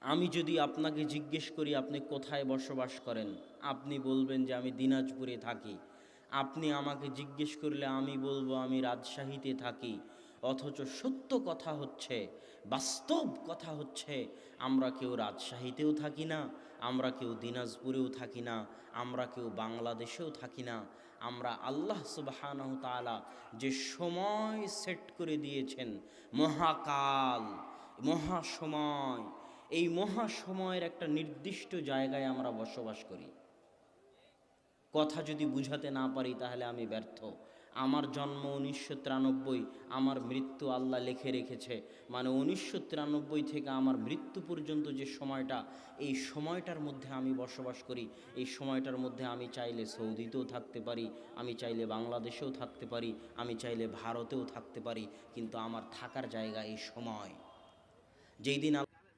আমি যদি আপনাকে জিজ্ঞেস করি আপনি কোথায় বসবাস করেন, আপনি বলবেন যে আমি দিনাজপুরে থাকি। আপনি আমাকে জিজ্ঞেস করলে আমি বলবো আমি রাজশাহীতে থাকি। অথচ সত্য কথা হচ্ছে, বাস্তব কথা হচ্ছে, আমরা কেউ রাজশাহীতেও থাকি না, আমরা কেউ দিনাজপুরেও থাকি না, আমরা কেউ বাংলাদেশেও থাকি না। আমরা আল্লাহ সুবহানাহু তাআলা যে সময় সেট করে দিয়েছেন, মহাকাল, মহাসময়, এই মহাসময়ের একটা নির্দিষ্ট জায়গায় আমরা বসবাস করি। কথা যদি বুঝাতে না পারি তাহলে আমি ব্যর্থ। আমার জন্ম 1993, আমার মৃত্যু আল্লাহ লিখে রেখেছে, মানে 1993 থেকে আমার মৃত্যু পর্যন্ত যে সময়টা, এই সময়টার মধ্যে আমি বসবাস করি। এই সময়টার মধ্যে আমি চাইলে সৌদিতেও থাকতে পারি, আমি চাইলে বাংলাদেশেও থাকতে পারি, আমি চাইলে ভারতেও থাকতে পারি, কিন্তু আমার থাকার জায়গা এই সময়। যেই দিন